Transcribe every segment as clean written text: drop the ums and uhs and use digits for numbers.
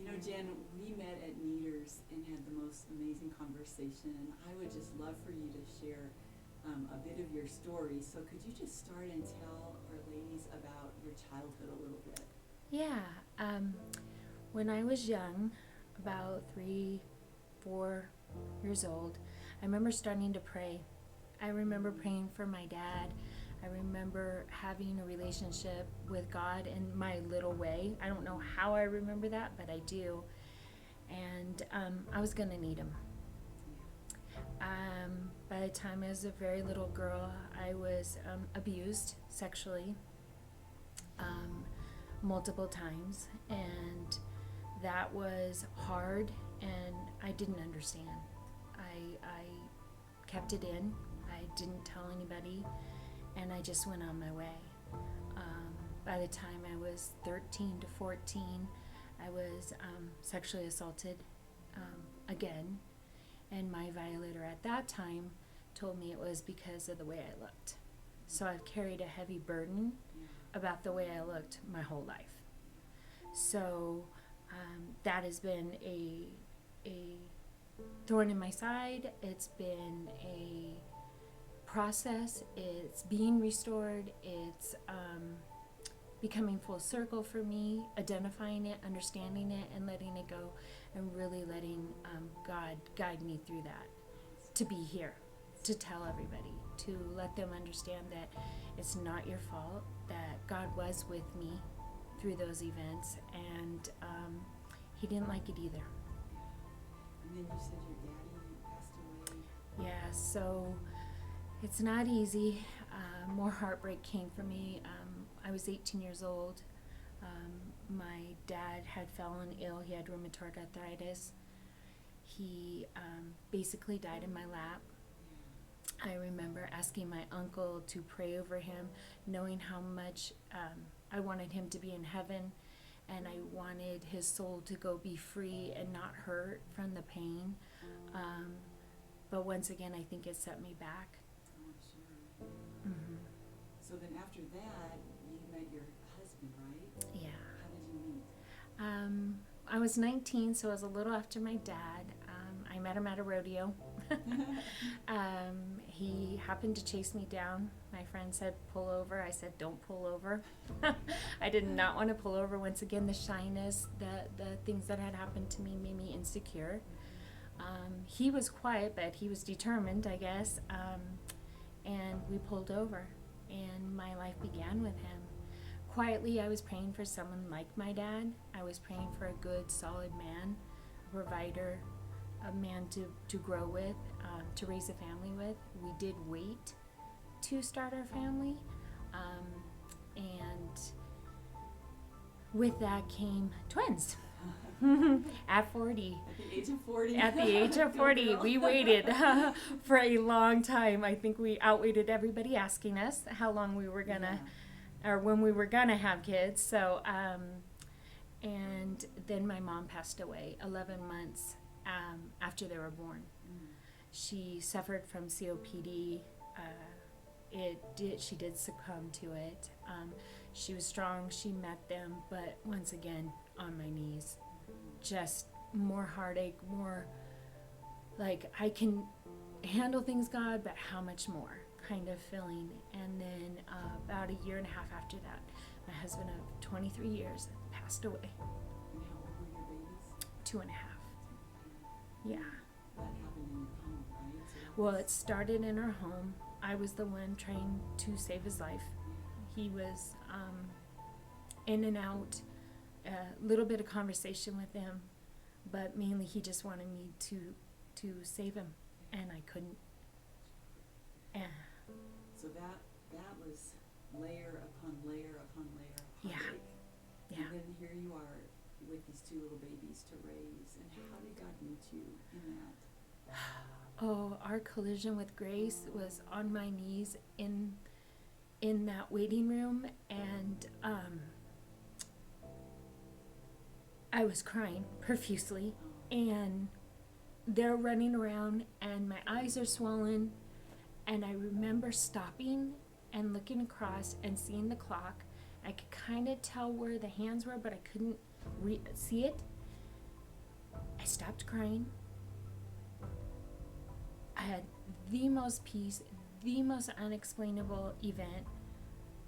You know, Jen, we met at Neaters and had the most amazing conversation, and I would just love for you to share a bit of your story. So could you just start and tell our ladies about your childhood a little bit? Yeah. When I was young, about 3, 4 years old, I remember starting to pray. I remember praying for my dad. I remember having a relationship with God in my little way. I don't know how I remember that, but I do. And I was going to need him. By the time I was a very little girl, I was abused sexually multiple times, and that was hard, and I didn't understand. I kept it in. I didn't tell anybody, and I just went on my way. By the time I was 13 to 14, I was sexually assaulted again, and my violator at that time told me it was because of the way I looked. So I've carried a heavy burden about the way I looked my whole life. So that has been a thorn in my side. It's been a process. It's being restored. It's becoming full circle for me, identifying it, understanding it, and letting it go, and really letting God guide me through that, to be here, to tell everybody, to let them understand that it's not your fault, that God was with me through those events, and he didn't like it either. And then you said your daddy passed away. Yeah, so it's not easy. More heartbreak came for me. I was 18 years old. My dad had fallen ill. He had rheumatoid arthritis. He basically died in my lap. I remember asking my uncle to pray over him, knowing how much I wanted him to be in heaven, and I wanted his soul to go be free and not hurt from the pain. But once again, I think it set me back. Oh, I'm sure. Mm-hmm. So then after that, you met your husband, right? Yeah. How did you meet? I was 19, so I was a little after my dad. I met him at a rodeo. He happened to chase me down. My friend said, pull over. I said, don't pull over. I did not want to pull over. Once again, the shyness, the things that had happened to me made me insecure. He was quiet, but he was determined, I guess. And we pulled over, and my life began with him. Quietly, I was praying for someone like my dad. I was praying for a good, solid man, a provider, a man to grow with, to raise a family with. We did wait to start our family, and with that came twins. At 40. At the age of 40. At the age of 40, we waited for a long time. I think we outwaited everybody asking us how long we were gonna, or when we were gonna have kids. So, and then my mom passed away 11 months after they were born. She suffered from COPD. She did succumb to it. She was strong. She met them, but once again, on my knees. Just more heartache, more like I can handle things, God, but how much more kind of feeling. And then about a year and a half after that, my husband of 23 years passed away. And how old were your babies? 2.5. Yeah. That happened in your home, right? So Well, it started in our home. I was the one trying to save his life. He was in and out, a little bit of conversation with him, but mainly he just wanted me to save him, and I couldn't. So that was layer upon layer upon layer of Yeah. heartache. Yeah. And then here you are with these two little babies to raise. And how did God meet you in that? Oh, our collision with grace was on my knees in that waiting room, and I was crying profusely, and they're running around, and my eyes are swollen, and I remember stopping and looking across and seeing the clock. I could kind of tell where the hands were, but I couldn't see it. I stopped crying. I had the most peace, the most unexplainable event.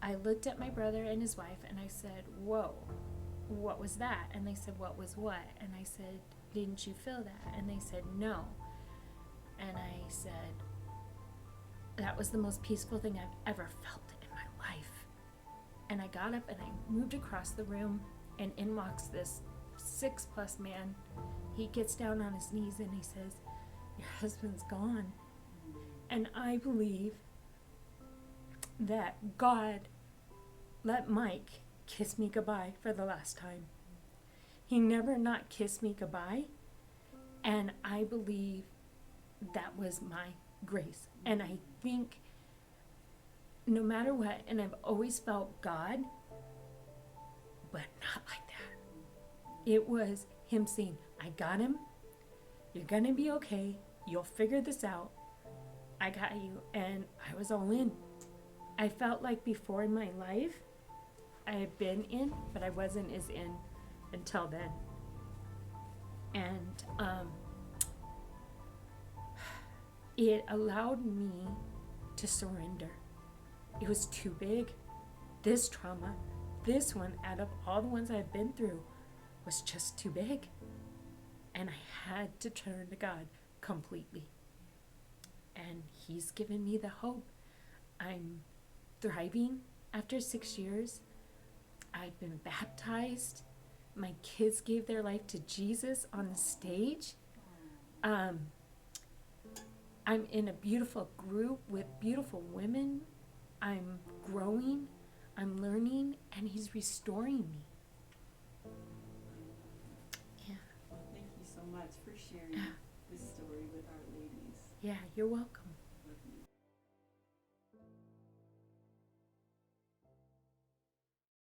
I looked at my brother and his wife and I said, whoa, what was that? And they said, what was what? And I said, didn't you feel that? And they said, no. And I said, that was the most peaceful thing I've ever felt in my life. And I got up and I moved across the room, and in walks this 6+ man. He gets down on his knees and he says, your husband's gone. And I believe that God let Mike kiss me goodbye for the last time. He never not kissed me goodbye. And I believe that was my grace. And I think no matter what, and I've always felt God, but not like that. It was him saying, I got him. You're going to be okay. You'll figure this out. I got you. And I was all in. I felt like before in my life, I had been in, but I wasn't as in until then. And it allowed me to surrender. It was too big. This trauma, this one, out of all the ones I've been through, was just too big. And I had to turn to God completely. And he's given me the hope. I'm thriving after 6 years. I've been baptized. My kids gave their life to Jesus on the stage. I'm in a beautiful group with beautiful women. I'm growing. I'm learning. And he's restoring me. Yeah. Well, thank you so much for sharing this story with our ladies. Yeah, you're welcome.